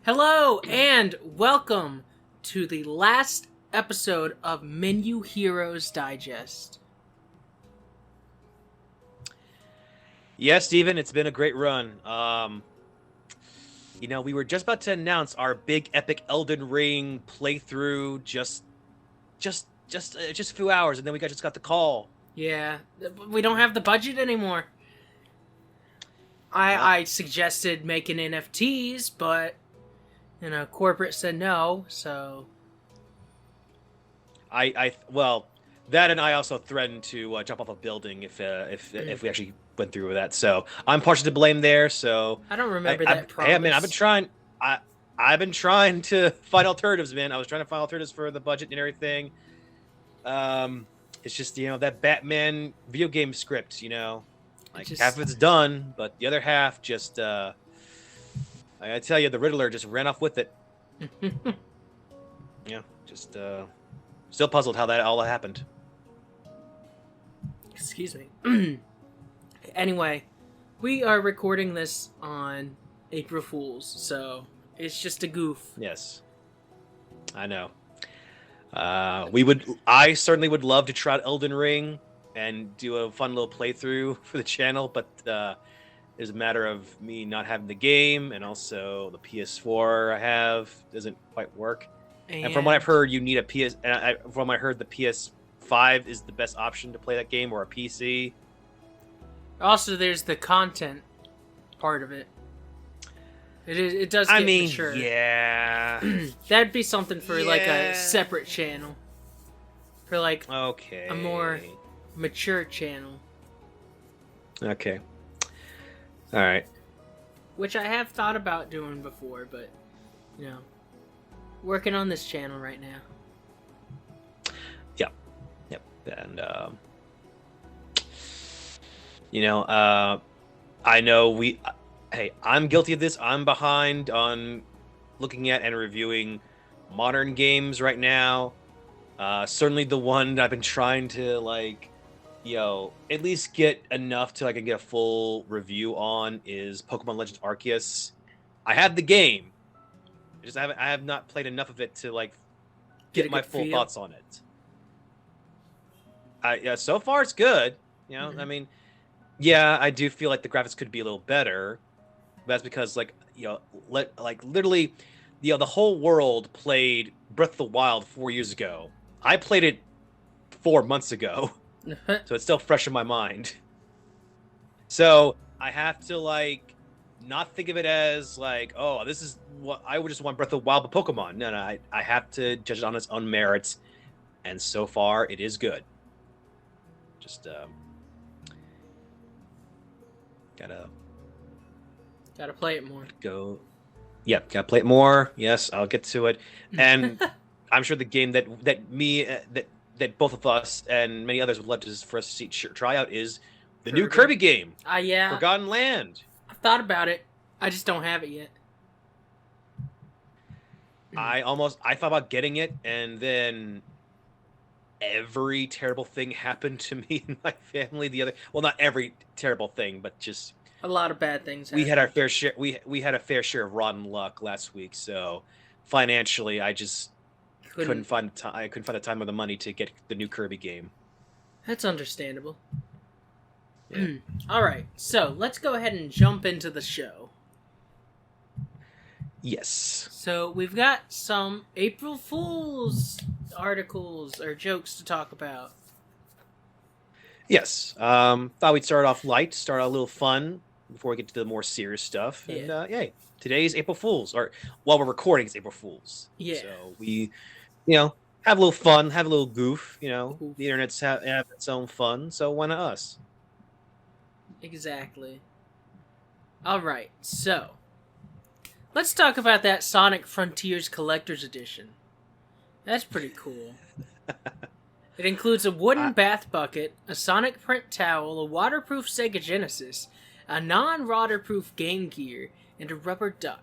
Hello and welcome to the last episode of Menu Heroes Digest. Yes, Steven, it's been a great run. We were just about to announce our big epic Elden Ring playthrough just a few hours, and then we just got the call. Yeah, we don't have the budget anymore. I suggested making NFTs, but corporate said no. So that and I also threatened to jump off a building if we actually went through with that. So I'm partially to blame there. So I don't remember that promise. Hey, man, I've been trying to find alternatives, man. I was trying to find alternatives for the budget and everything. It's just that Batman video game script, half of it's done, but the other half just I gotta tell you, the Riddler just ran off with it. Still puzzled how that all happened. Excuse me. Anyway, we are recording this on April Fool's, so it's just a goof. Yes, I know. I certainly would love to try out Elden Ring and do a fun little playthrough for the channel, but it's a matter of me not having the game, and also the PS4 I have doesn't quite work. And from what I've heard, you need a PS. From what I heard, the PS5 is the best option to play that game, or a PC. Also, there's the content part of it. It does get mature. Yeah. That'd be something for like a separate channel. For like a more mature channel. Okay. All right. Which I have thought about doing before, but working on this channel right now. Yep. And I know I'm guilty of this. I'm behind on looking at and reviewing modern games right now. Certainly the one that I've been trying to at least get enough to I can get a full review on is Pokemon Legends Arceus. I have the game. I have not played enough of it to get my full thoughts on it. So far it's good. Mm-hmm. I mean, yeah, I do feel like the graphics could be a little better. That's because literally, the whole world played Breath of the Wild 4 years ago. I played it 4 months ago, so it's still fresh in my mind. So I have to not think of it as this is what I would just want Breath of the Wild, but Pokemon. No, I have to judge it on its own merits, and so far it is good. Just Gotta play it more. Gotta play it more. Yes, I'll get to it. And I'm sure the game that both of us and many others would love for us to try out is the new Kirby game. Yeah. Forgotten Land. I've thought about it. I just don't have it yet. I thought about getting it, and then every terrible thing happened to me and my family. Not every terrible thing, but just a lot of bad things happened. We had our fair share. We had a fair share of rotten luck last week. So financially, I just couldn't find the time or the money to get the new Kirby game. That's understandable. Yeah. All right, so let's go ahead and jump into the show. Yes. So we've got some April Fool's articles or jokes to talk about. Yes. Thought we'd start off light, start out a little fun before we get to the more serious stuff. Yeah. And today's April Fool's, or while we're recording, it's April Fool's. Yeah. So we, have a little fun, have a little goof. The internet's have its own fun, so why not us? Exactly. All right, so let's talk about that Sonic Frontiers Collector's Edition. That's pretty cool. It includes a wooden bath bucket, a Sonic print towel, a waterproof Sega Genesis, a non-waterproof Game Gear, and a rubber duck.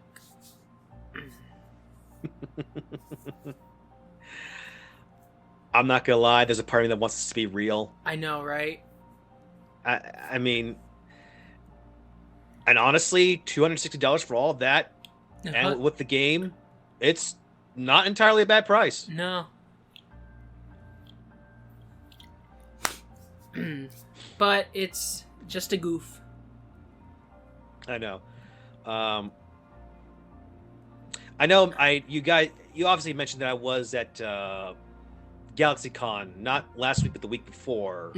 I'm not gonna lie, there's a part of me that wants this to be real. I know, right? I mean, and honestly, $260 for all of that and with the game, it's not entirely a bad price. No. But it's just a goof. I know. I know. You obviously mentioned that I was at GalaxyCon not last week, but the week before,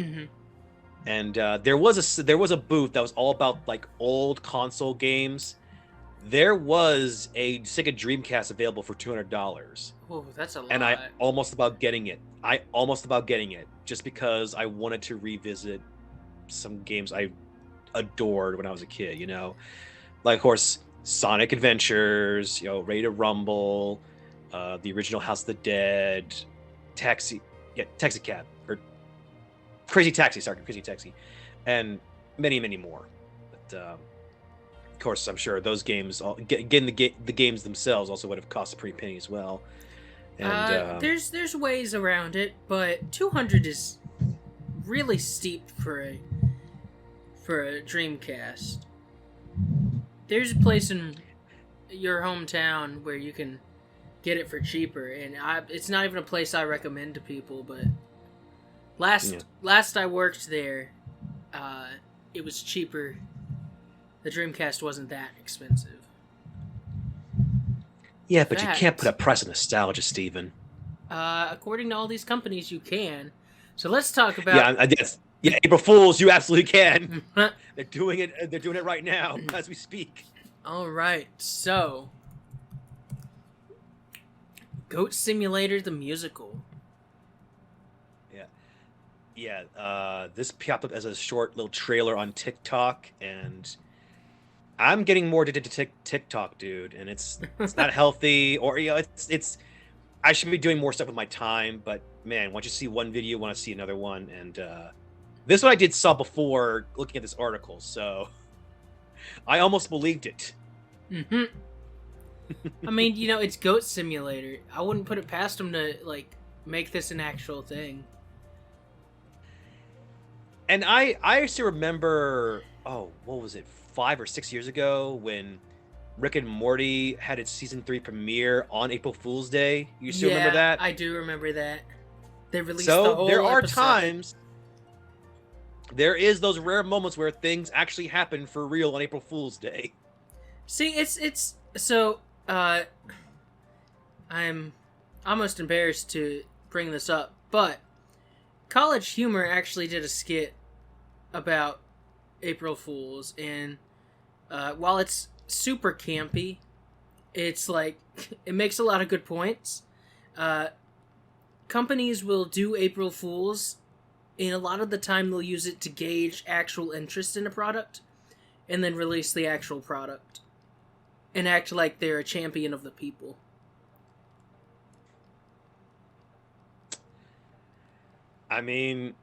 and there was a booth that was all about like old console games. There was a Sega Dreamcast available for $200. Oh, that's a lot. And I almost about getting it. Just because I wanted to revisit some games I adored when I was a kid, you know? Like, of course, Sonic Adventures, you know, Ready to Rumble, the original House of the Dead, Taxi Cab, or Crazy Taxi, and many, many more. But, of course, I'm sure those games, again, the games themselves also would have cost a pretty penny as well. And there's ways around it, but 200 is really steep for a Dreamcast. There's a place in your hometown where you can get it for cheaper, and it's not even a place I recommend to people. But last I worked there, it was cheaper. The Dreamcast wasn't that expensive. Yeah, but you can't put a price on nostalgia, Steven. According to all these companies, you can. So let's talk about... Yeah, April Fools, you absolutely can. They're doing it right now as we speak. All right, so Goat Simulator the musical. Yeah. This popped up as a short little trailer on TikTok, and I'm getting more addicted to TikTok, dude, and it's not healthy, or it's I should be doing more stuff with my time, but man, once you see one video, you want to see another one, and this one I saw before looking at this article, so I almost believed it. I mean, you know, it's Goat Simulator. I wouldn't put it past them to like make this an actual thing. And I used to remember, what was it, 5 or 6 years ago when Rick and Morty had its season 3 premiere on April Fool's Day. You still remember that? I do remember that. They released the whole there are episode. times, there is those rare moments where things actually happen for real on April Fool's Day. See, it's so I'm almost embarrassed to bring this up, but College Humor actually did a skit about April Fools, and while it's super campy, it's like it makes a lot of good points. Companies will do April Fools, and a lot of the time they'll use it to gauge actual interest in a product, and then release the actual product, and act like they're a champion of the people. I mean,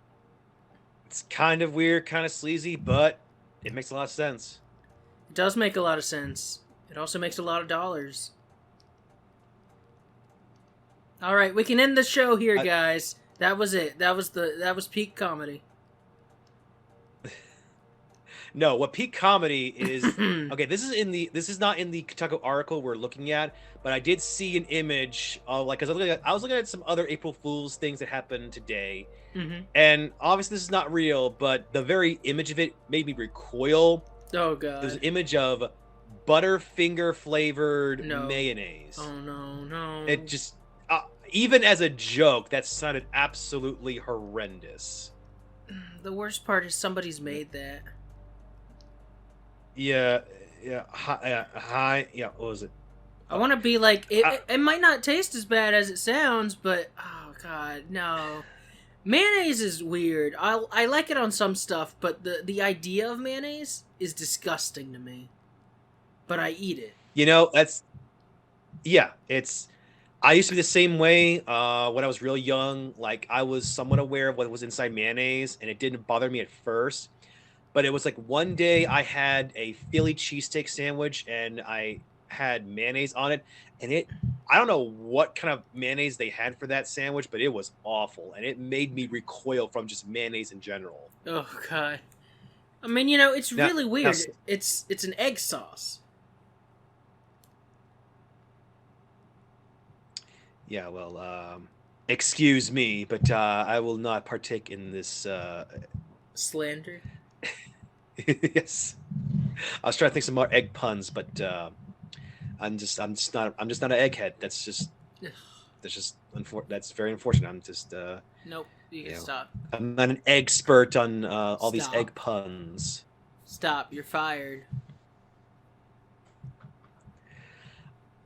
it's kind of weird, kind of sleazy, but it makes a lot of sense. It does make a lot of sense. It also makes a lot of dollars. All right, we can end the show here, guys. That was it. That was peak comedy. No, what peak comedy is okay. This is not in the Kotaku article we're looking at, but I did see an image of I was looking at some other April Fool's things that happened today, and obviously this is not real, but the very image of it made me recoil. Oh god! There's an image of Butterfinger flavored mayonnaise. Oh no! It just even as a joke, that sounded absolutely horrendous. The worst part is somebody's made that. Yeah. What was it? I want to be like it. It might not taste as bad as it sounds, but oh god, no. Mayonnaise is weird. I like it on some stuff, but the idea of mayonnaise is disgusting to me. But I eat it. You know, I used to be the same way when I was real young. Like, I was somewhat aware of what was inside mayonnaise, and it didn't bother me at first. But it was like one day I had a Philly cheesesteak sandwich, and I had mayonnaise on it, and I don't know what kind of mayonnaise they had for that sandwich, but it was awful, and it made me recoil from just mayonnaise in general. Oh god. I mean, you know, it's really weird. It's an egg sauce. Yeah, well, excuse me, but I will not partake in this. Slander. Yes, I was trying to think some more egg puns, but I'm just not an egghead. That's very unfortunate. I'm just, Nope. You you can know, stop. I'm not an expert on all these Stop. egg puns. Stop. You're fired.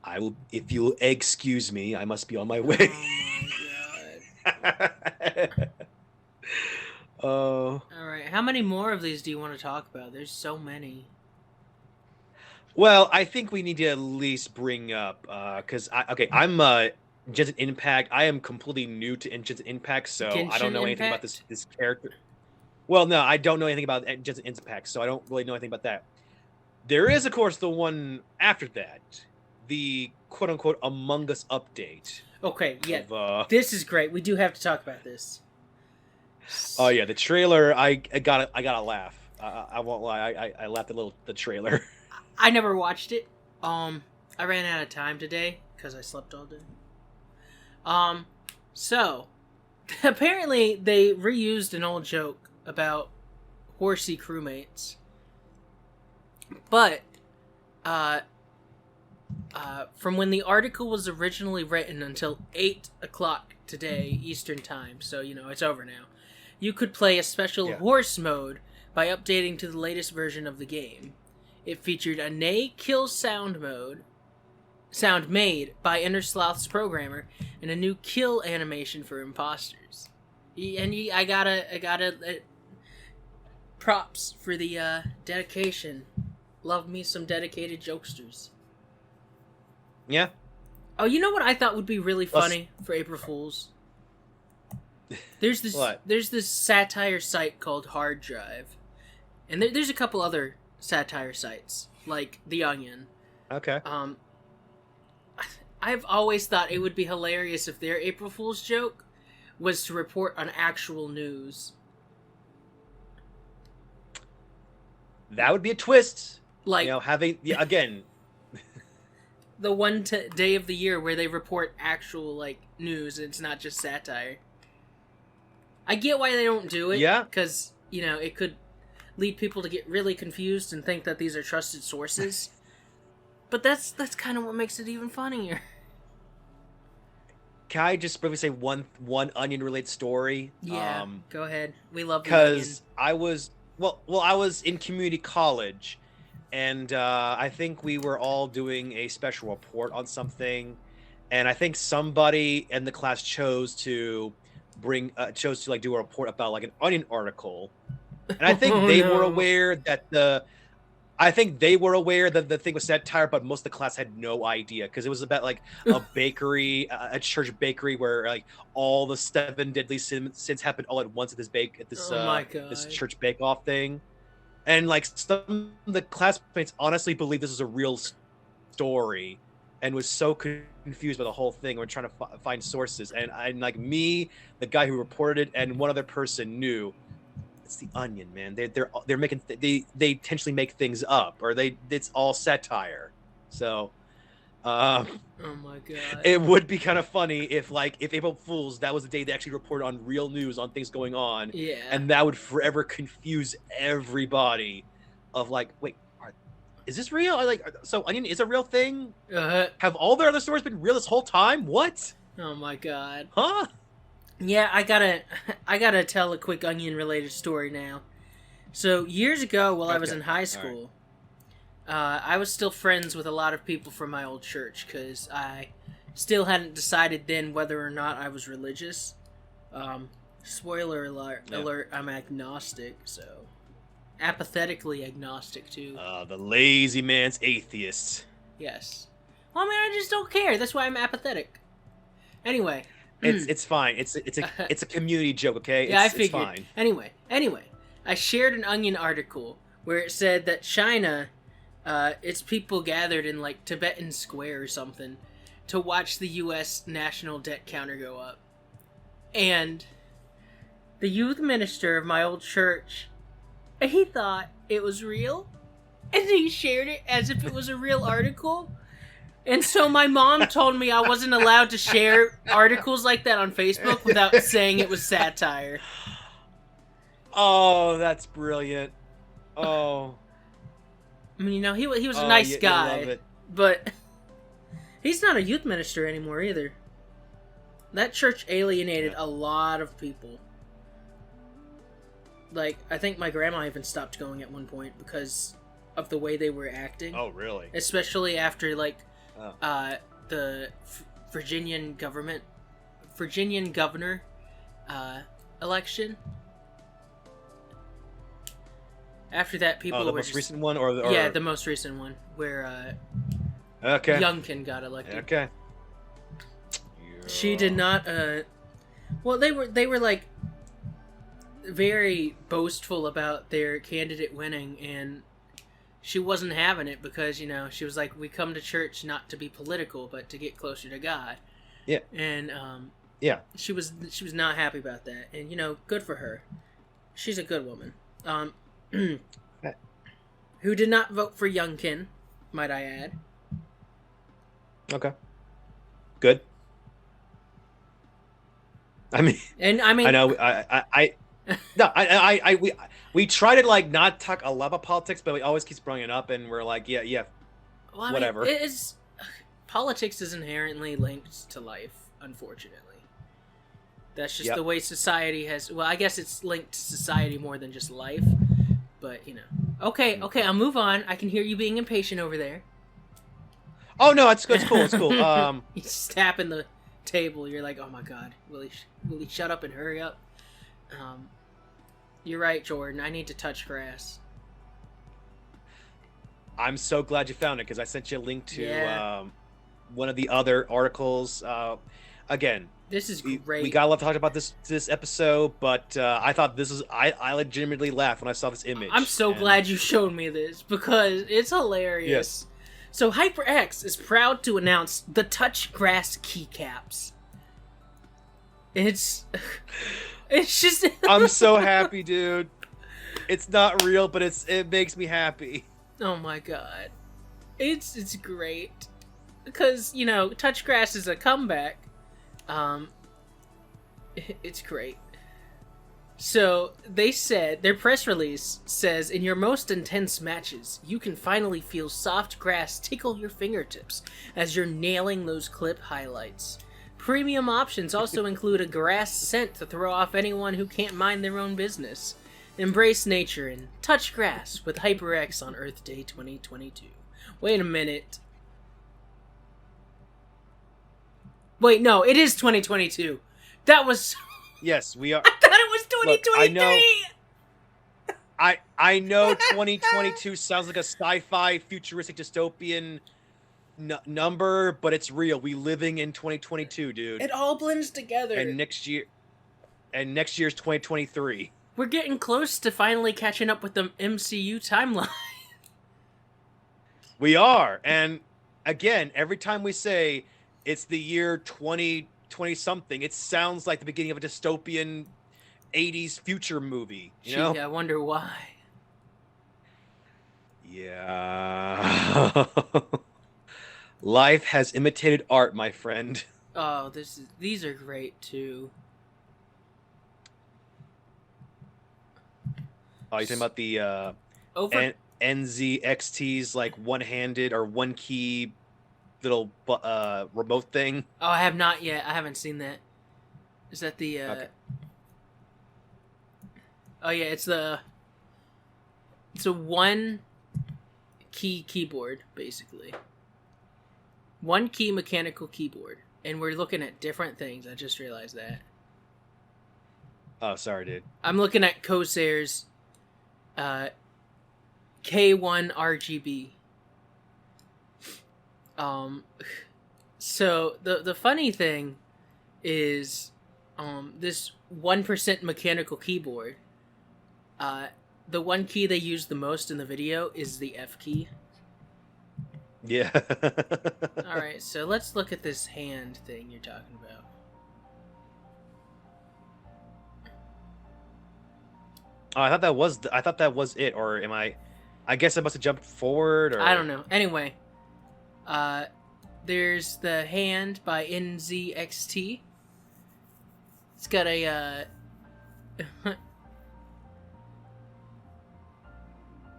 I will, if you'll excuse me, I must be on my Oh way. my god. Oh. All right. How many more of these do you want to talk about? There's so many. Well, I think we need to at least bring up because I'm Genshin Impact. I am completely new to Genshin Impact, so I don't Genshin know anything about Impact? this character. Well, no, I don't know anything about Genshin Impact, so I don't really know anything about that. There is, of course, the one after that, the quote unquote Among Us update. Okay. Yeah. Of, This is great. We do have to talk about this. oh yeah, the trailer. I gotta laugh. I won't lie. I laughed a little at the trailer. I never watched it. I ran out of time today because I slept all day. So apparently they reused an old joke about horsey crewmates, but from when the article was originally written until 8 o'clock today Eastern time, so it's over now. You could play a special horse mode by updating to the latest version of the game. It featured a neigh kill sound made by Innerslouth's programmer, and a new kill animation for imposters. I gotta props for the dedication. Love me some dedicated jokesters. Yeah. Oh, you know what I thought would be really funny for April Fools? There's this What? there's this satire site called Hard Drive, and there's a couple other satire sites like The Onion. Okay. I've always thought it would be hilarious if their April Fool's joke was to report on actual news. That would be a twist. Like Having again. the one day of the year where they report actual news and it's not just satire. I get why they don't do it. Yeah. Because, it could lead people to get really confused and think that these are trusted sources. But that's kind of what makes it even funnier. Can I just briefly say one Onion related story? Yeah, go ahead. We love the because I was I was in community college, and I think we were all doing a special report on something, and I think somebody in the class chose to do a report about an Onion article, and I think were aware that they were aware that the thing was satire, but most of the class had no idea because it was about a bakery, a church bakery where all the 7 deadly sins happened all at once at this this church bake-off thing, and some of the classmates honestly believed this was a real story and was so confused by the whole thing. We're trying to find sources, and me, the guy who reported it, and one other person knew. It's the Onion, man. They're making they intentionally make things up, or it's all satire. So, oh my god, it would be kind of funny if April Fools, that was the day they actually reported on real news on things going on. Yeah, and that would forever confuse everybody. Of wait, is this real? So Onion is a real thing? Have all their other stories been real this whole time? What? Oh my god. Huh? Yeah, I gotta tell a quick Onion related story now. So years ago, while I was in high school, I was still friends with a lot of people from my old church because I still hadn't decided then whether or not I was religious. Spoiler alert, I'm agnostic, so apathetically agnostic too. The lazy man's atheist. Yes. Well, I mean, I just don't care. That's why I'm apathetic. Anyway. It's fine. It's a community joke, okay? Yeah, I figured. It's fine. Anyway, I shared an Onion article where it said that China, its people gathered in Tibetan Square or something to watch the U.S. national debt counter go up, and the youth minister of my old church, he thought it was real, and he shared it as if it was a real article. And so my mom told me I wasn't allowed to share articles like that on Facebook without saying it was satire. Oh, that's brilliant. Oh. I mean, he was a Oh, nice you guy, love it. but he's not a youth minister anymore either. That church alienated a lot of people. Like, I think my grandma even stopped going at one point because of the way they were acting. Oh, really? Especially after, like, the Virginian governor election. After that, people the were most just, recent one, or yeah, the most recent one where okay, Youngkin got elected. Okay. She did not. Well, they were like very boastful about their candidate winning, and she wasn't having it because, you know, she was like, we come to church not to be political, but to get closer to God. Yeah. And yeah, she was not happy about that, and, you know, good for her. She's a good woman. Who did not vote for Youngkin, might I add. Okay. Good. I mean, I know. We try to like not talk a lot about politics, but we always keep bringing it up, and we're like, yeah, well, whatever. Mean, politics is inherently linked to life, unfortunately. That's just the way society has. Well, I guess it's linked to society more than just life, but, you know. Okay, I'll move on. I can hear you being impatient over there. Oh no, it's cool. It's cool. He's just tapping the table. You're like, oh my god, will he shut up and hurry up? You're right, Jordan. I need to touch grass. I'm so glad you found it because I sent you a link to one of the other articles. Again, this is great. We got a lot to talk about this episode, but I thought this is I legitimately laughed when I saw this image. I'm so glad you showed me this because it's hilarious. Yes. So HyperX is proud to announce the Touch Grass keycaps. It's just I'm so happy, dude. It's not real, but it makes me happy. Oh my god. It's great. Because, you know, Touch Grass is a comeback. It's great. So, they said, their press release says, in your most intense matches, you can finally feel soft grass tickle your fingertips as you're nailing those clip highlights. Premium options also include a grass scent to throw off anyone who can't mind their own business. Embrace nature and touch grass with HyperX on Earth Day 2022. Wait a minute. Wait, no, it is 2022. That was... Yes, we are... I thought it was 2023! Look, I know 2022 sounds like a sci-fi, futuristic, dystopian number, but it's real. We living in 2022, dude. It all blends together. And next year's 2023. We're getting close to finally catching up with the MCU timeline. We are. And again, every time we say it's the year 2020 something, it sounds like the beginning of a dystopian 80s future movie, you know? I wonder why. Yeah. Life has imitated art, my friend. Oh, these are great too. Oh, you're talking about the NZXT's like one-handed or one-key little remote thing? Oh, I have not yet. I haven't seen that. Is that the... Okay. Oh, yeah, it's a one-key keyboard, basically. One-key mechanical keyboard. And we're looking at different things. I just realized that. Oh, sorry, dude. I'm looking at Corsair's K1 RGB. So the funny thing is this 1% mechanical keyboard, the one key they use the most in the video is the F key. Yeah. Alright, so let's look at this hand thing you're talking about. Oh, I thought that was it, or am I guess I must have jumped forward, or... I don't know. Anyway, There's the Hand by NZXT. It's got a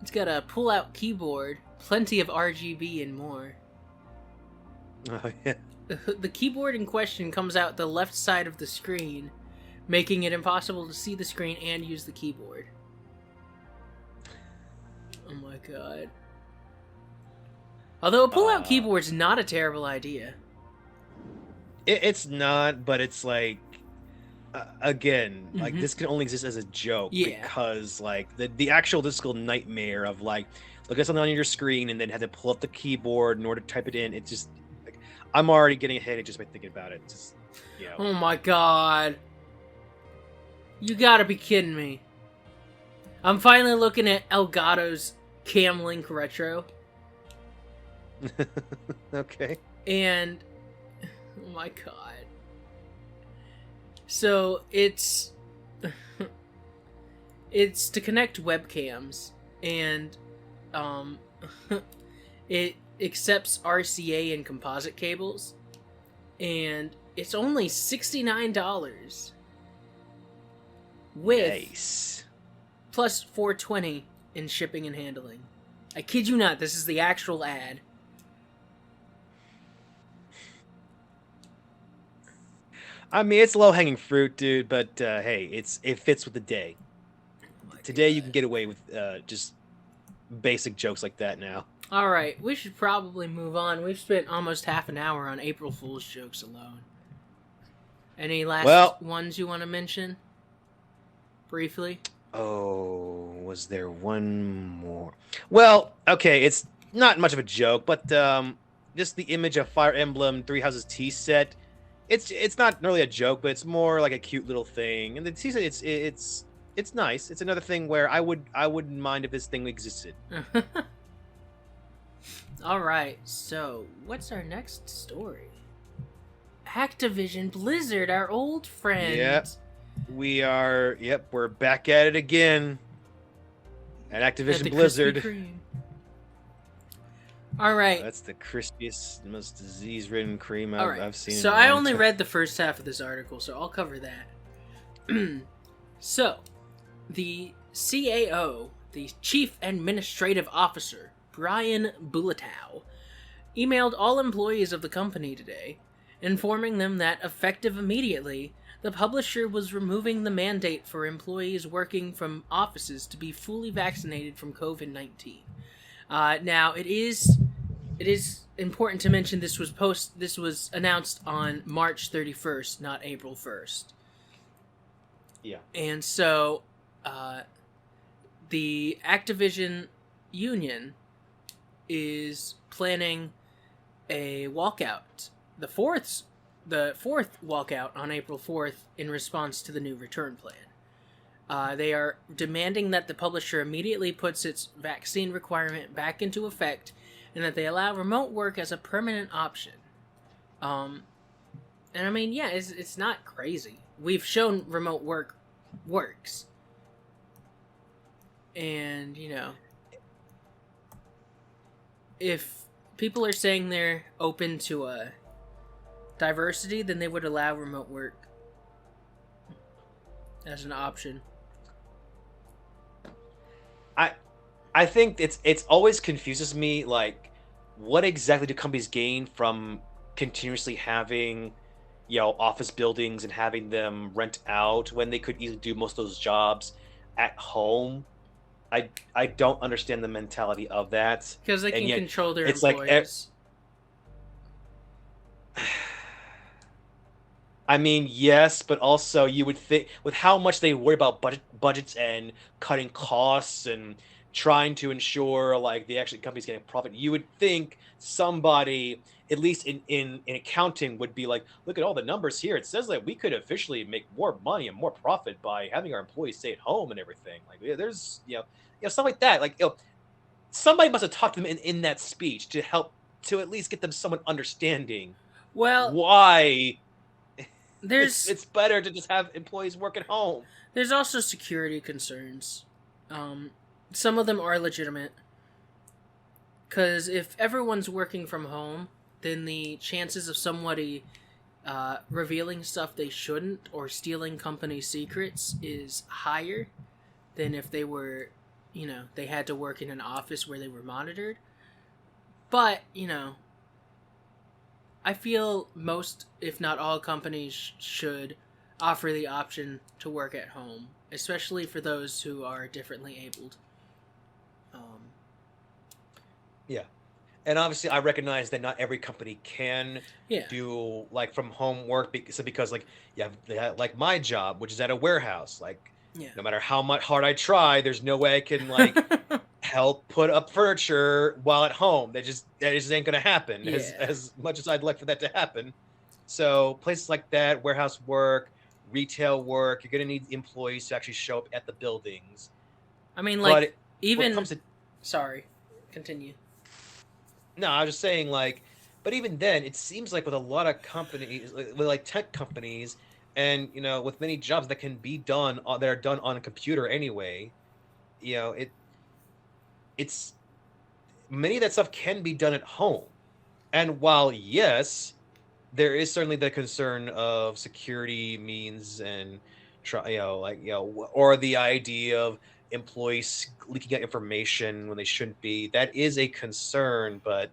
it's got a pull-out keyboard, plenty of RGB and more. Oh yeah. The keyboard in question comes out the left side of the screen, making it impossible to see the screen and use the keyboard. Oh my god. Although a pull-out keyboard's not a terrible idea. It's not, but it's like, again, like this can only exist as a joke because like the actual physical nightmare of like look at something on your screen and then have to pull up the keyboard in order to type it in. It just like I'm already getting a headache just by thinking about it. It's just, you know. Oh my god. You gotta be kidding me. I'm finally looking at Elgato's Cam Link Retro. Okay. And oh my god. So it's it's to connect webcams, and it accepts RCA and composite cables, and it's only $69 with nice. plus $420 in shipping and handling. I kid you not, this is the actual ad. I mean, it's low-hanging fruit, dude, but hey, it fits with the day. Oh Today you can get away with just basic jokes like that now. Alright, we should probably move on. We've spent almost half an hour on April Fool's jokes alone. Any last ones you want to mention? Briefly? Oh, was there one more? Well, okay, it's not much of a joke, but just the image of Fire Emblem Three Houses tea set. It's not really a joke, but it's more like a cute little thing. And the tea set, it's nice. It's another thing where I wouldn't mind if this thing existed. Alright, so what's our next story? Activision Blizzard, our old friend. Yep. We're back at it again. At Activision Blizzard. Alright. That's the crispiest, most disease-ridden cream I've seen. So I only read the first half of this article, so I'll cover that. So, the CAO, the Chief Administrative Officer, Brian Bulatow, emailed all employees of the company today, informing them that, effective immediately, the publisher was removing the mandate for employees working from offices to be fully vaccinated from COVID-19. Now, it is important to mention this was announced on March 31st, not April 1st. Yeah. And so, the Activision union is planning a walkout. The fourth walkout on April 4th in response to the new return plan. They are demanding that the publisher immediately puts its vaccine requirement back into effect and that they allow remote work as a permanent option. And I mean, yeah, it's not crazy. We've shown remote work works. And, you know, if people are saying they're open to diversity, then they would allow remote work as an option. I think it's always confuses me, like, what exactly do companies gain from continuously having, you know, office buildings and having them rent out when they could easily do most of those jobs at home? I don't understand the mentality of that. Because they can control their it's employees. I mean, yes, but also you would think with how much they worry about budgets and cutting costs and trying to ensure like the actual company's getting profit, you would think somebody, at least in accounting, would be like, look at all the numbers here. It says that we could officially make more money and more profit by having our employees stay at home and everything. Like, there's stuff like that. Like, somebody must have talked to them in that speech to help to at least get them somewhat understanding. Well, why there's it's better to just have employees work at home. There's also security concerns. Some of them are legitimate. Because if everyone's working from home, then the chances of somebody revealing stuff they shouldn't or stealing company secrets is higher than if they were, they had to work in an office where they were monitored. But, I feel most, if not all, companies should offer the option to work at home, especially for those who are differently abled. Yeah. And obviously, I recognize that not every company can Yeah. do like from home work because like like my job, which is at a warehouse. Like, Yeah. no matter how much hard I try, there's no way I can like help put up furniture while at home. That just ain't gonna happen. As much as I'd like for that to happen. So places like that, warehouse work, retail work, you're gonna need employees to actually show up at the buildings. I mean, But like, even... when it comes to Sorry. Continue. No, I was just saying, like, but even then, it seems like with a lot of companies, with like tech companies, and with many jobs that can be done, that are done on a computer anyway, it's many of that stuff can be done at home. And while yes, there is certainly the concern of security means and or the idea of employees leaking out information when they shouldn't be. That is a concern, but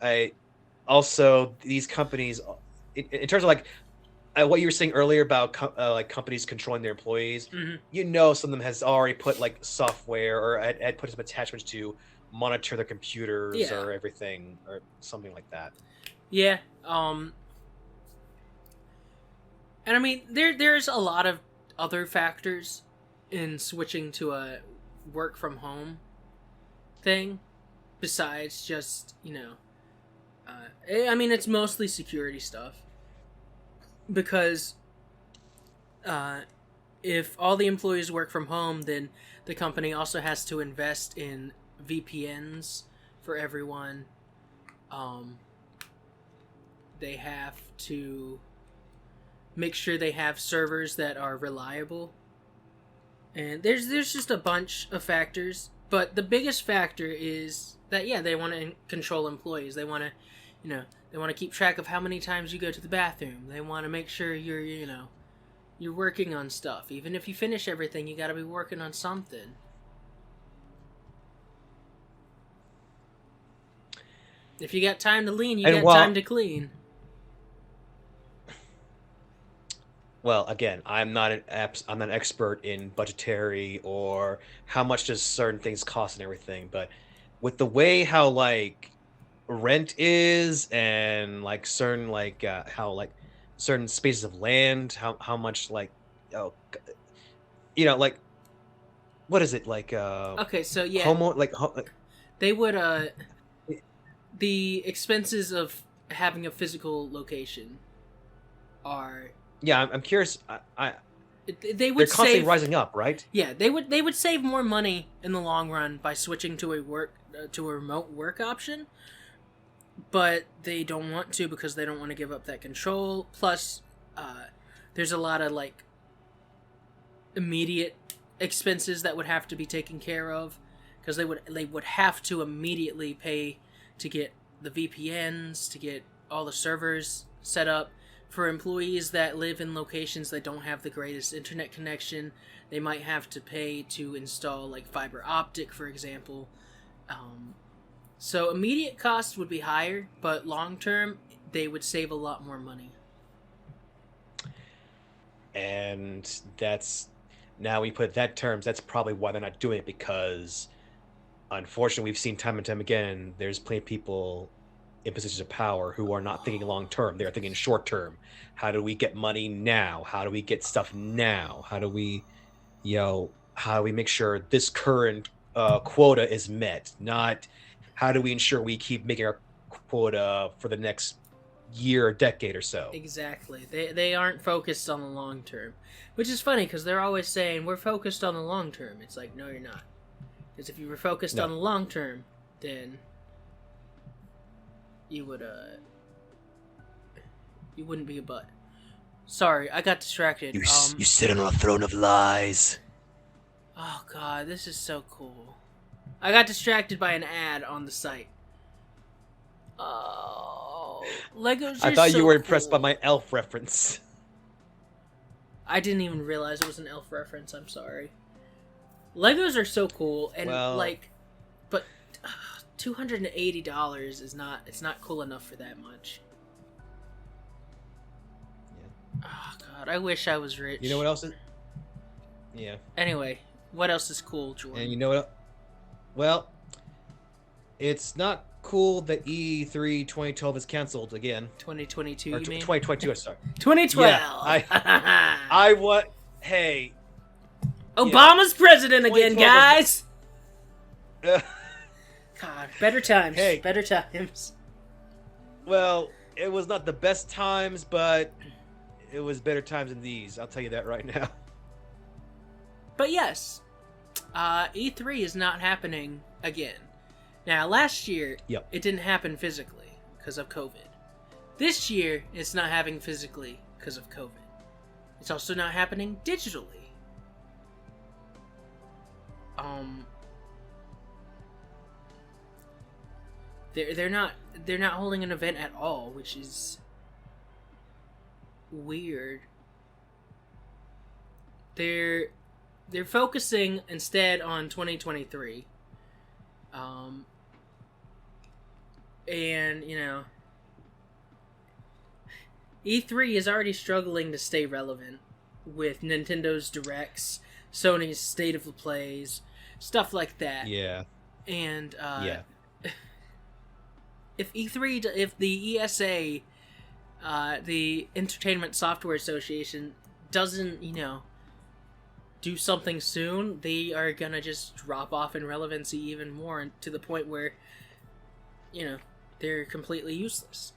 I also these companies, in terms of like what you were saying earlier about like companies controlling their employees, some of them has already put like software or had put some attachments to monitor their computers or everything or something like that. Yeah. And I mean, there's a lot of other factors in switching to a work from home thing besides just, I mean, it's mostly security stuff. Because if all the employees work from home, then the company also has to invest in VPNs for everyone. They have to make sure they have servers that are reliable. And there's just a bunch of factors, but the biggest factor is that they want to control employees. They want to, they want to keep track of how many times you go to the bathroom. They want to make sure you're working on stuff. Even if you finish everything, you got to be working on something. If you got time to lean, you got time to clean. Well, again, I'm not an expert in budgetary or how much does certain things cost and everything, but with the way how like rent is and like certain like how like certain spaces of land, how much like like what is it like okay, so they would the expenses of having a physical location are... Yeah, I'm curious. They're constantly rising up, right? Yeah, they would save more money in the long run by switching to a remote work option, but they don't want to because they don't want to give up that control. Plus, there's a lot of like immediate expenses that would have to be taken care of because they would have to immediately pay to get the VPNs, to get all the servers set up. For employees that live in locations that don't have the greatest internet connection, they might have to pay to install like fiber optic, for example. So immediate costs would be higher, but long term, they would save a lot more money. And now we put that terms, that's probably why they're not doing it, because unfortunately we've seen time and time again, there's plenty of people in positions of power who are not thinking long term. They're thinking short term. How do we get money now? How do we get stuff now? How do we make sure this current quota is met? Not how do we ensure we keep making our quota for the next year or decade or so. Exactly. They aren't focused on the long term, which is funny because they're always saying we're focused on the long term. It's like, no, you're not. Because if you were focused on the long term, then you wouldn't be a butt. Sorry, I got distracted. You sit on a throne of lies. Oh god, this is so cool. I got distracted by an ad on the site. Oh. Legos I are thought so you were impressed by cool. my elf reference. I didn't even realize it was an elf reference. I'm sorry. Legos are so cool, and Well, but $280 is not. It's not cool enough for that much. yeah. Oh God, I wish I was rich. You know what else is? Yeah. Anyway, what else is cool, Jordan? And you know what? Well, it's not cool that E3 2012 is canceled again. 2022, Or you mean? 2022, I'm sorry. 2012. Yeah, I want. Hey. Obama's president again, 2012 guys. Was, God, better times. Hey. Better times. well, it was not the best times, but it was better times than these. I'll tell you that right now. But yes, E3 is not happening again. Now, last year, Yep. it didn't happen physically because of COVID. This year, it's not happening physically because of COVID. It's also not happening digitally. They're not holding an event at all, which is weird. They're focusing instead on 2023. And E3 is already struggling to stay relevant with Nintendo's directs, Sony's state of the plays, stuff like that. Yeah. And Yeah. if the ESA, the Entertainment Software Association, doesn't do something soon, they are gonna just drop off in relevancy even more, to the point where they're completely useless.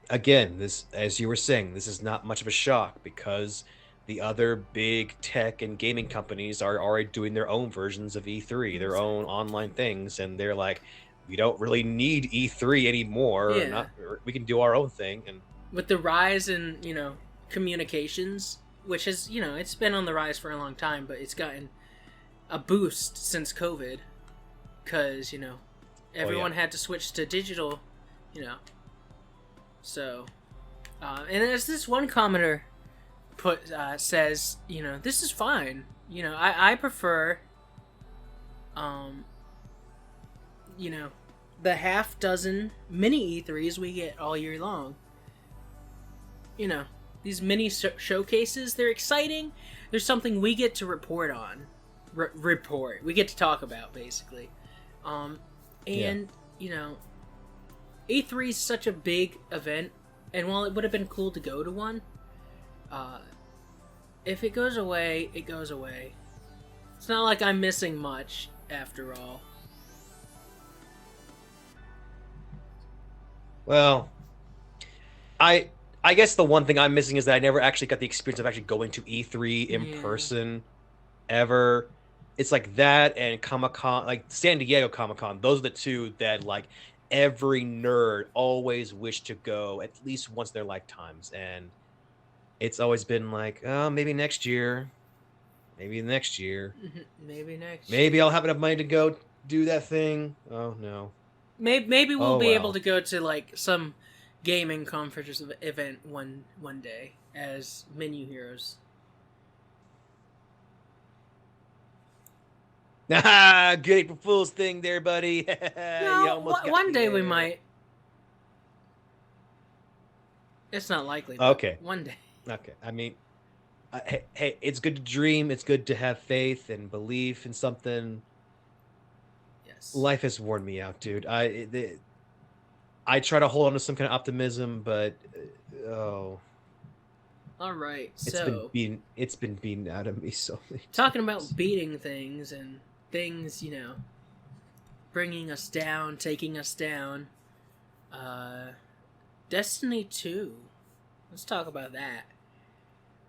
Again, this, as you were saying, this is not much of a shock because the other big tech and gaming companies are already doing their own versions of E3, their own online things, and they're like, we don't really need E3 anymore. Yeah. We can do our own thing. And With the rise in communications, which is it's been on the rise for a long time, but it's gotten a boost since COVID, because everyone had to switch to digital, so and as this one commenter says, this is fine. I prefer the half dozen mini E3s we get all year long. These mini showcases, they're exciting. There's something we get to report on. Report. We get to talk about, basically. And E3 is such a big event, and while it would have been cool to go to one, if it goes away, it goes away. It's not like I'm missing much, after all. well, I guess the one thing I'm missing is that I never actually got the experience of actually going to E3 in person ever. It's like that and Comic-Con, like San Diego Comic-Con. Those are the two that like every nerd always wished to go at least once in their lifetimes, and it's always been like, oh, maybe next year, maybe next year, maybe I'll have enough money to go do that thing. Oh no. Maybe we'll be able well. to go to like some gaming conference event one day as menu heroes. Good April Fool's thing there, buddy. No, one day we might. It's not likely. But Okay. One day. Okay. I mean, hey, it's good to dream. It's good to have faith and belief in something. Yes. Life has worn me out, dude. I try to hold on to some kind of optimism, but All right. it's been beaten out of me so many talking times. about beating things and things, bringing us down, taking us down. Destiny 2. Let's talk about that.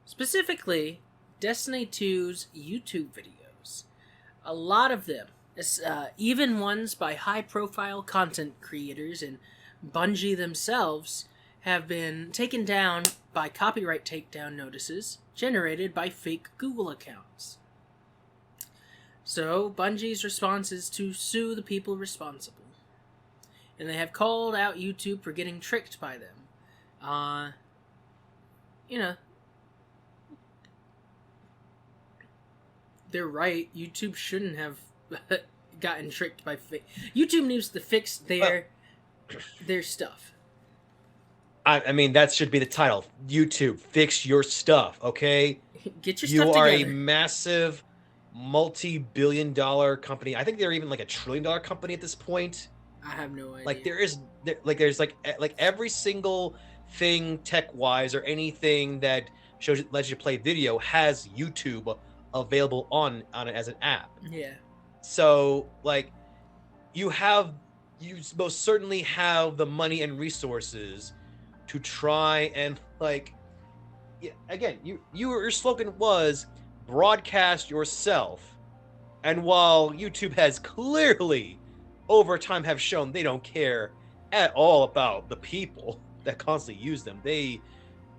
Specifically, Destiny 2's YouTube videos. A lot of them, even ones by high-profile content creators and Bungie themselves, have been taken down by copyright takedown notices generated by fake Google accounts. So, Bungie's response is to sue the people responsible. And they have called out YouTube for getting tricked by them. You know, they're right. YouTube shouldn't have gotten tricked by YouTube needs to fix their stuff. I mean, that should be the title. YouTube, fix your stuff, okay? Get your stuff together. You are a massive, multi-billion-dollar company. I think they're even like $1 trillion company at this point. I have no idea. Like there's every single thing tech-wise or anything that lets you play video has YouTube available on it as an app. Yeah. So like you most certainly have the money and resources to try and like, again, your slogan was broadcast yourself. And while YouTube has clearly over time have shown they don't care at all about the people that constantly use them, they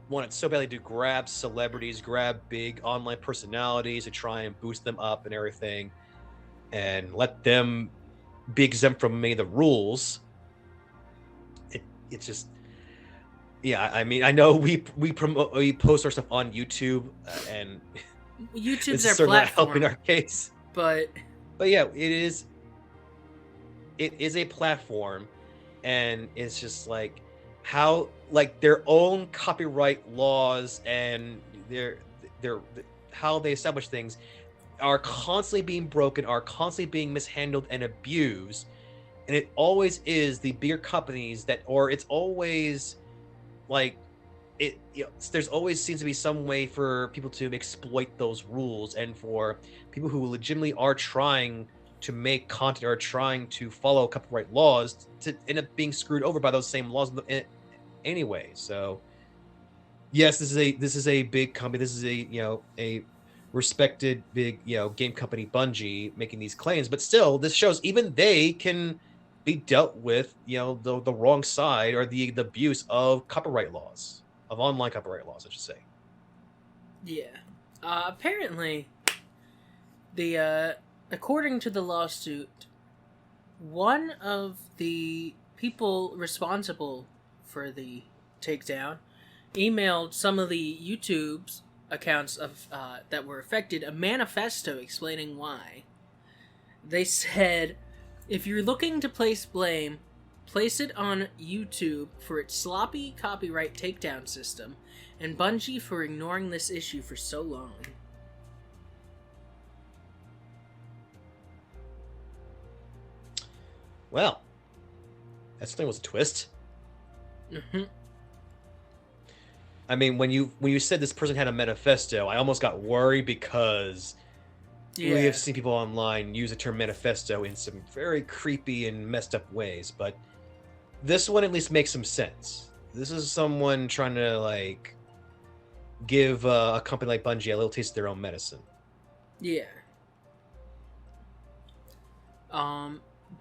wanted so badly to grab celebrities, grab big online personalities to try and boost them up and everything, and let them be exempt from many of the rules. It's just, yeah. I mean, I know we post our stuff on YouTube, and YouTube's it's our certainly not platform, helping our case. But yeah, it is a platform, and it's just like how like their own copyright laws and their how they establish things are constantly being broken, are constantly being mishandled and abused, and it always is the bigger companies that, or it's always like it, there's always seems to be some way for people to exploit those rules, and for people who legitimately are trying to make content or trying to follow copyright laws to end up being screwed over by those same laws anyway. So yes, this is a big company. This is a respected big game company, Bungie, making these claims, but still this shows even they can be dealt with the wrong side, or the abuse of copyright laws, of online copyright laws, I should say. Yeah. Apparently according to the lawsuit, one of the people responsible for the takedown emailed some of the YouTube's accounts of that were affected a manifesto explaining why. They said, if you're looking to place blame, place it on YouTube for its sloppy copyright takedown system, and Bungie for ignoring this issue for so long. Well, that certainly was a twist. Mm-hmm. I mean, when you said this person had a manifesto, I almost got worried, because we have seen people online use the term manifesto in some very creepy and messed up ways, but this one at least makes some sense. This is someone trying to like give a company like Bungie a little taste of their own medicine. Yeah.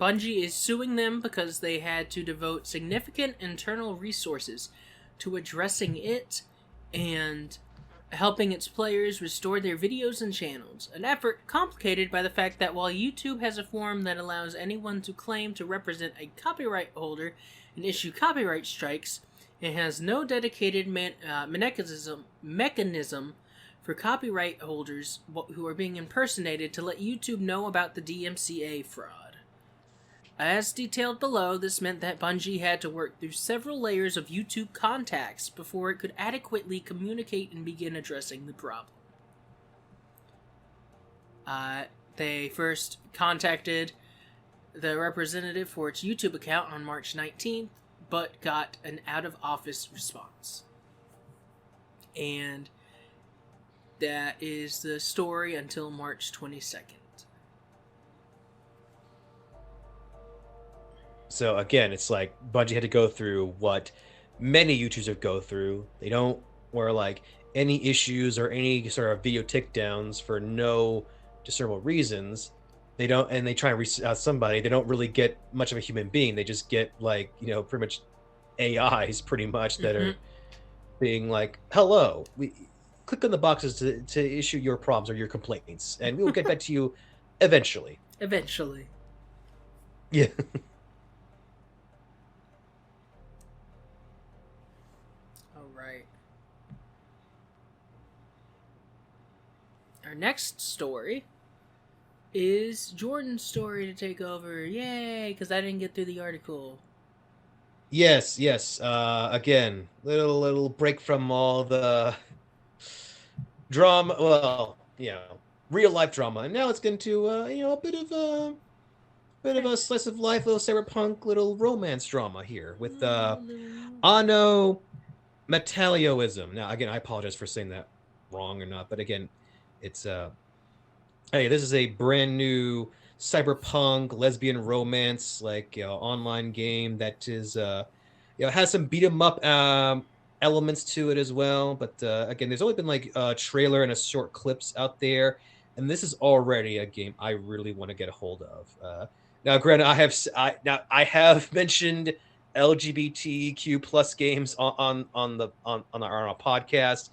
Bungie is suing them because they had to devote significant internal resources to addressing it and helping its players restore their videos and channels, an effort complicated by the fact that while YouTube has a form that allows anyone to claim to represent a copyright holder and issue copyright strikes, it has no dedicated mechanism for copyright holders who are being impersonated to let YouTube know about the DMCA fraud. As detailed below, this meant that Bungie had to work through several layers of YouTube contacts before it could adequately communicate and begin addressing the problem. They first contacted the representative for its YouTube account on March 19th, but got an out-of-office response. And that is the story until March 22nd. So again, it's like Bungie had to go through what many YouTubers have go through. They don't wear like any issues or any sort of video takedowns for no discernible reasons. They don't, and they try and reach out somebody. They don't really get much of a human being. They just get like pretty much AIs, pretty much, that are being like, "Hello, we click on the boxes to issue your problems or your complaints, and we will get back to you Eventually. Eventually. Yeah. All right. Our next story is Jordan's story to take over. Yay! Because I didn't get through the article. Yes, yes. Again, little break from all the drama. Well, real life drama, and now let's get into a bit of a slice of life, little cyberpunk, little romance drama here with Anno Metallioism. Now, again, I apologize for saying that wrong or not, but again, it's hey, this is a brand new cyberpunk lesbian romance online game that is has some beat 'em up elements to it as well. But again, there's only been like a trailer and a short clips out there, and this is already a game I really want to get a hold of. Now, granted, I have mentioned LGBTQ plus games on our podcast,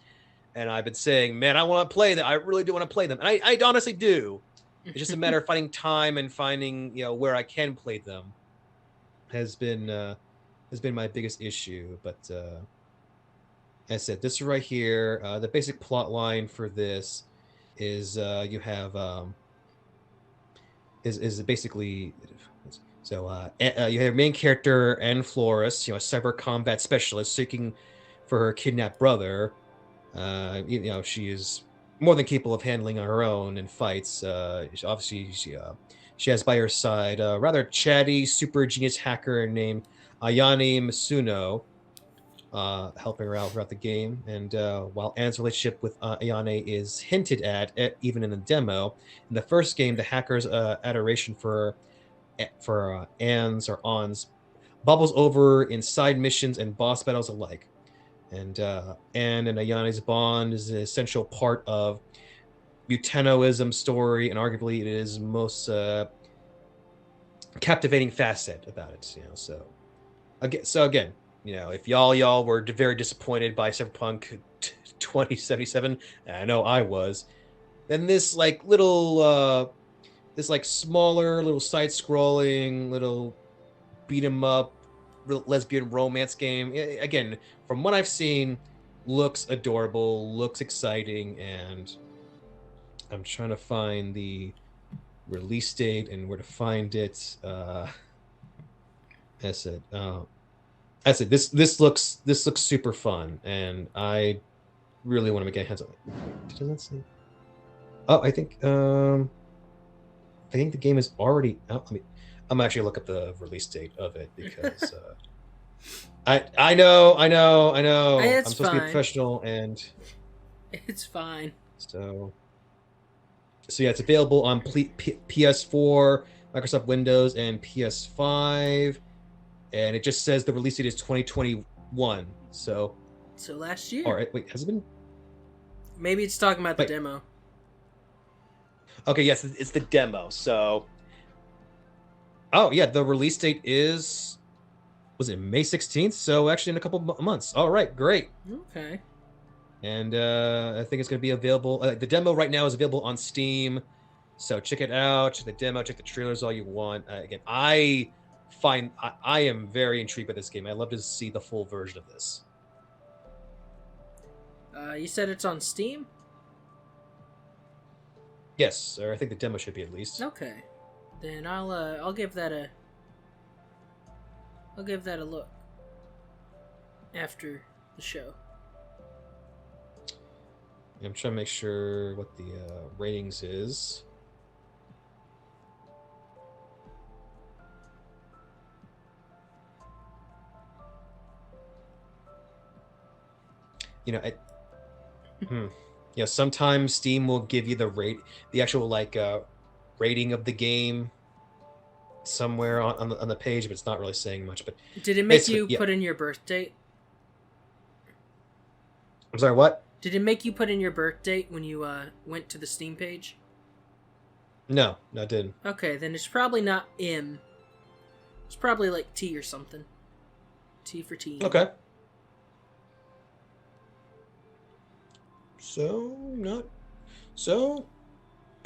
and I've been saying, man, I want to play them. I really do want to play them, and I honestly do. It's just a matter of finding time and finding where I can play them. Has been my biggest issue, but as I said, this right here, the basic plot line for this is you have is basically so you have main character Anne Flores, a cyber combat specialist seeking for her kidnapped brother. She is more than capable of handling on her own in fights. Obviously, she has by her side a rather chatty, super genius hacker named Ayane Masuno, helping her out throughout the game. And while Anne's relationship with Ayane is hinted at, even in the demo, in the first game, the hacker's adoration for Anne's or On's bubbles over in side missions and boss battles alike. And Anne and Ayane's bond is an essential part of Mutanoism story, and arguably it is most captivating facet about it. Again, if y'all were very disappointed by Cyberpunk 2077, and I know I was, then this smaller little side-scrolling little beat 'em up lesbian romance game, again, from what I've seen, looks adorable, looks exciting, and I'm trying to find the release date and where to find it. I said this looks super fun, and I really want to get hands on it. Does that say? Oh, I think the game is already out. I'm actually look up the release date of it because I know. I'm supposed to be a professional, and it's fine. So yeah, it's available on PS4, Microsoft Windows, and PS5, and it just says the release date is 2021. So last year. All right, wait, has it been? Maybe it's talking about the demo. Okay, yes, it's the demo. So, oh yeah, the release date was it May 16th? So actually in a couple months. All right, great. Okay. And I think it's going to be available. The demo right now is available on Steam, so check it out. Check the demo, check the trailers, all you want. Again, I am very intrigued by this game. I'd love to see the full version of this. You said it's on Steam? Yes, or I think the demo should be at least. Okay, then I'll give that a look after the show. I'm trying to make sure what the ratings is. Sometimes Steam will give you the actual rating of the game somewhere on the page, but it's not really saying much. But did it make you put in your birth date? I'm sorry, what? Did it make you put in your birth date when you went to the Steam page? No, it didn't. Okay, then it's probably not M. It's probably like T or something. T for teen. Okay.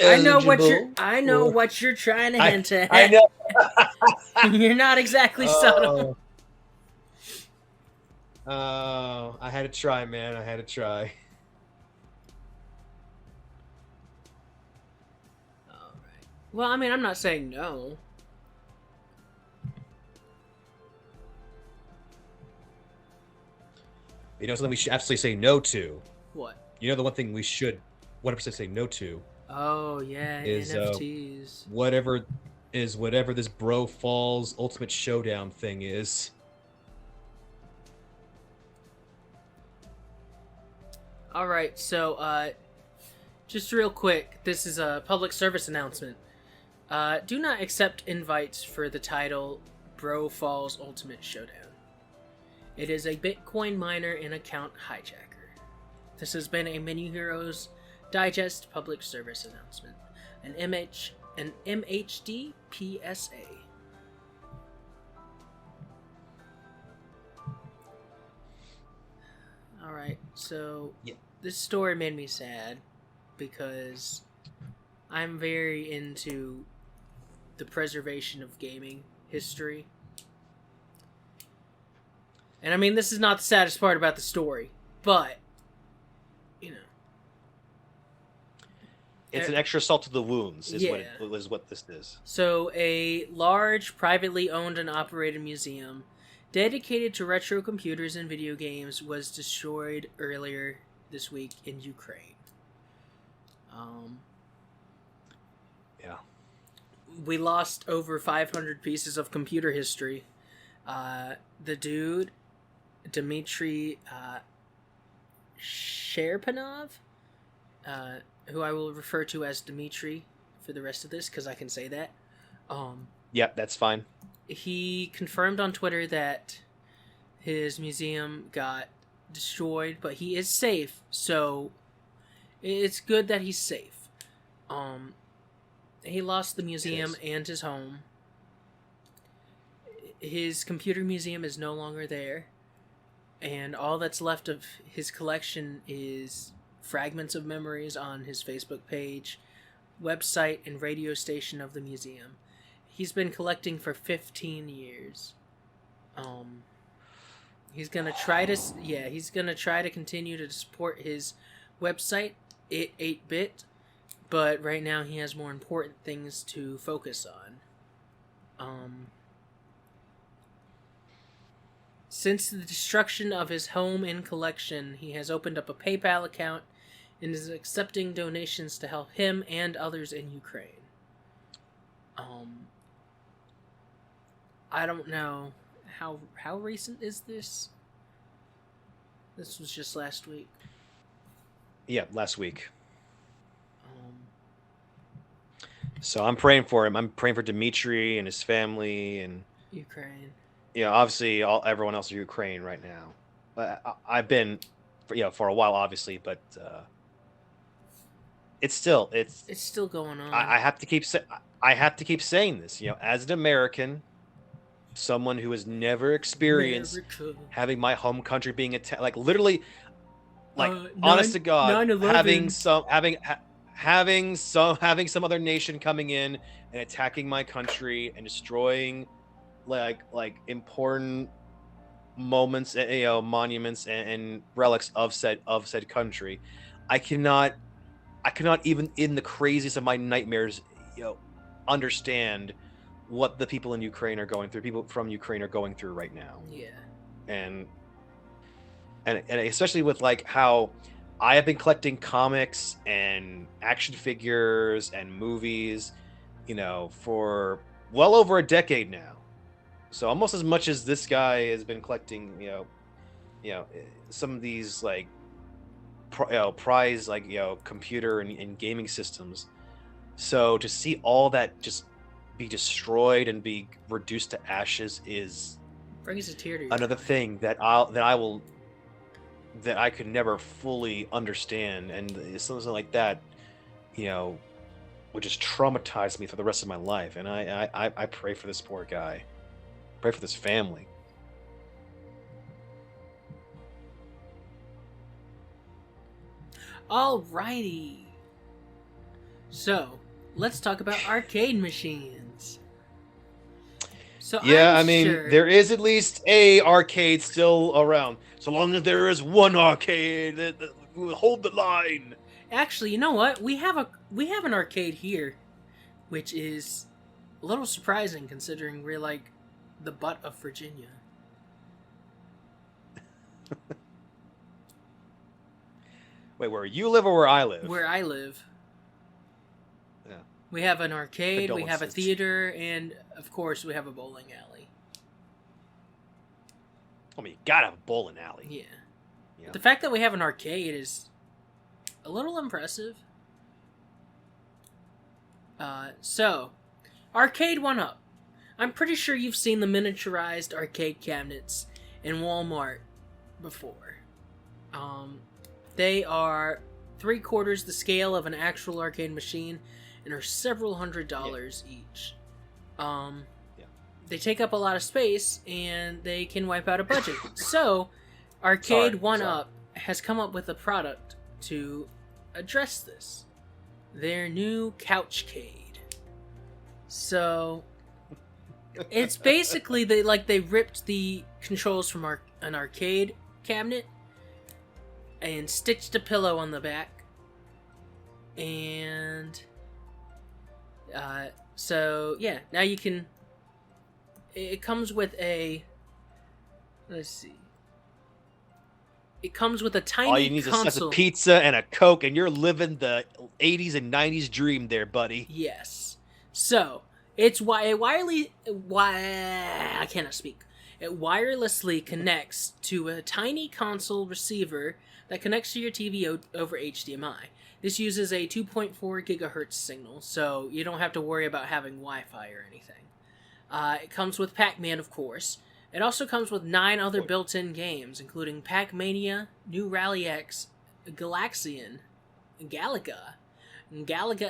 I know what you're. eligible. I know what you're trying to hint at. I know. You're not exactly subtle. Oh, I had to try, man. I had to try. All right. Well, I mean, I'm not saying no. You know something we should absolutely say no to? What? You know the one thing we should 100% say no to Oh yeah, is NFTs. whatever this Bro Falls Ultimate Showdown thing is. All right, so just real quick, this is a public service announcement. Do not accept invites for the title Bro Falls Ultimate Showdown. It is a Bitcoin miner and account hijacker. This has been a Menu Heroes Digest public service announcement. An MHD PSA. Alright, so this story made me sad because I'm very into the preservation of gaming history. And I mean, this is not the saddest part about the story, but, you know. It's an extra salt to the wounds, is what this is. So, a large, privately owned and operated museum dedicated to retro computers and video games was destroyed earlier this week in Ukraine. Yeah. We lost over 500 pieces of computer history. The dude, Dmitry Sherpanov, who I will refer to as Dmitry for the rest of this because I can say that. Yeah, that's fine. He confirmed on Twitter that his museum got destroyed, but he is safe, so it's good that he's safe. He lost the museum and his home. His computer museum is no longer there, and all that's left of his collection is fragments of memories on his Facebook page, website, and radio station of the museum. He's been collecting for 15 years. He's gonna try to continue to support his website, 8-bit, but right now he has more important things to focus on. Since the destruction of his home and collection, he has opened up a PayPal account and is accepting donations to help him and others in Ukraine. I don't know how recent is this? This was just last week. Yeah, last week. So I'm praying for him. I'm praying for Dmitry and his family and Ukraine. Yeah, obviously everyone else in Ukraine right now. But I've been, for a while, obviously, but it's still going on. I have to keep saying this. As an American, someone who has never experienced having my home country being attacked, like literally, honest to God, 9/11. having some other nation coming in and attacking my country and destroying like important moments, monuments and relics of said country. I cannot even in the craziest of my nightmares, understand what the people in Ukraine are going through. People from Ukraine are going through right now. Yeah. And especially with how I have been collecting comics and action figures and movies, for well over a decade now. So almost as much as this guy has been collecting, some of these prize computer and gaming systems. So to see all that just be destroyed and be reduced to ashes is brings a tear to your another eye. thing that I could never fully understand, and something like that, would just traumatize me for the rest of my life. And I pray for this poor guy. Pray for this family. Alrighty. So, let's talk about arcade machines. So Yeah, I'm I mean, sure. there is at least a arcade still around. So long as there is one arcade, that will hold the line. Actually, you know what? We have an arcade here, which is a little surprising considering we're like the butt of Virginia. Wait, where you live or where I live? Where I live, Yeah. we have an arcade, we have a Condolences. theater, and of course, we have a bowling alley. I mean, you gotta have a bowling alley. Yeah. Yeah. The fact that we have an arcade is a little impressive. So, Arcade 1-Up. I'm pretty sure you've seen the miniaturized arcade cabinets in Walmart before. They are 3/4 the scale of an actual arcade machine and are several $100s each. They take up a lot of space and they can wipe out a budget. So, Arcade 1-Up has come up with a product to address this. Their new Couchcade. So, it's basically they ripped the controls from an arcade cabinet and stitched a pillow on the back, and so yeah, now you can. It comes with a. Let's see. It comes with a tiny All you need is a slice console. of pizza and a Coke, and you're living the 80s and 90s dream there, buddy. Yes. So it's I cannot speak. It wirelessly connects to a tiny console receiver that connects to your TV over HDMI. This uses a 2.4 gigahertz signal, so you don't have to worry about having Wi-Fi or anything. It comes with Pac-Man, of course. It also comes with 9 other built-in games, including Pac-Mania, New Rally X, Galaxian, Galaga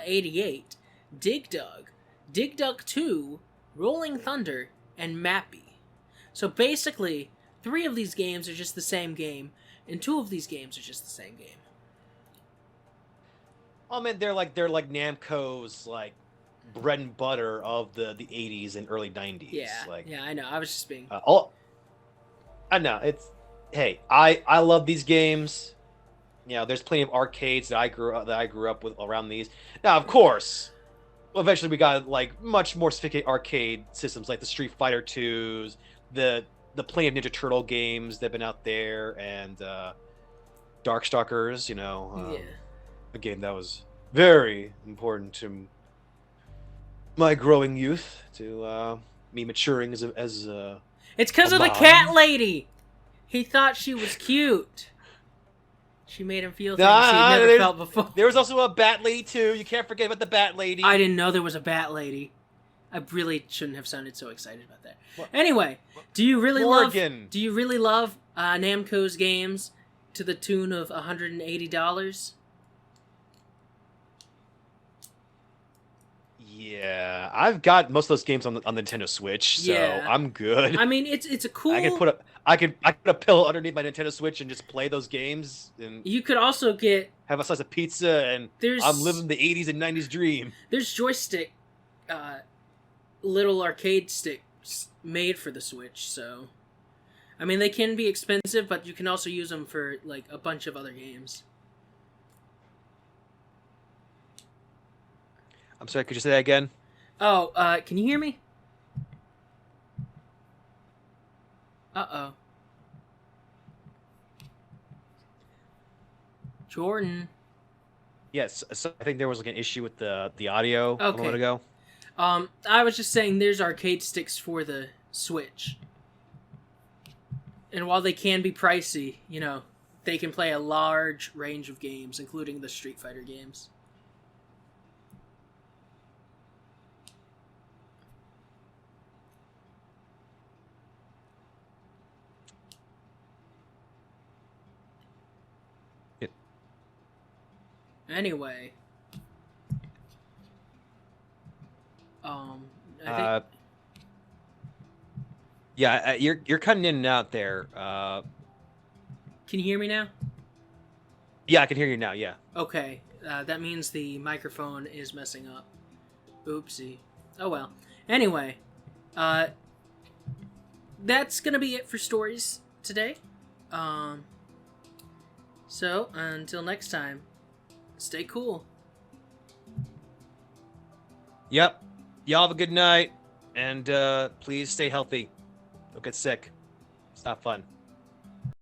88, Dig Dug, Dig Dug 2, Rolling Thunder, and Mappy. So basically, 3 of these games are just the same game, and 2 of these games are just the same game. Oh man, they're like Namco's like bread and butter of the 80s and early 90s. Yeah, I know. I was just being. I know it's. Hey, I love these games. You know, there's plenty of arcades that I grew up with around these. Now, of course, eventually we got like much more sophisticated arcade systems like the Street Fighter 2s, the plenty of Ninja Turtle games that've been out there, and Darkstalkers. You know, a game that was very important to my growing youth, to me maturing as It's because of the cat lady. He thought she was cute. She made him feel things he'd never felt before. There was also a Bat Lady too. You can't forget about the Bat Lady. I didn't know there was a Bat Lady. I really shouldn't have sounded so excited about that. Anyway, do you really love Namco's games to the tune of $180? Yeah, I've got most of those games on the Nintendo Switch, so Yeah. I'm good. I mean, it's a cool. I can put a pillow underneath my Nintendo Switch and just play those games, and You could also get. have a slice of pizza, and There's I'm living the 80s and 90s dream. There's joystick, little arcade sticks made for the Switch. So, I mean, they can be expensive, but you can also use them for like a bunch of other games. I'm sorry, could you say that again? Oh, can you hear me? Uh-oh. Jordan. Yes, so I think there was like an issue with the audio a Okay. moment ago. I was just saying there's arcade sticks for the Switch. And while they can be pricey, you know, they can play a large range of games, including the Street Fighter games. Anyway, I think Yeah, you're cutting in and out there. can you hear me now? Yeah, I can hear you now. Yeah. Okay. That means the microphone is messing up. Oopsie. Oh well. Anyway, that's gonna be it for stories today. So until next time, stay cool. Yep. Y'all have a good night, and please stay healthy. Don't get sick. It's not fun.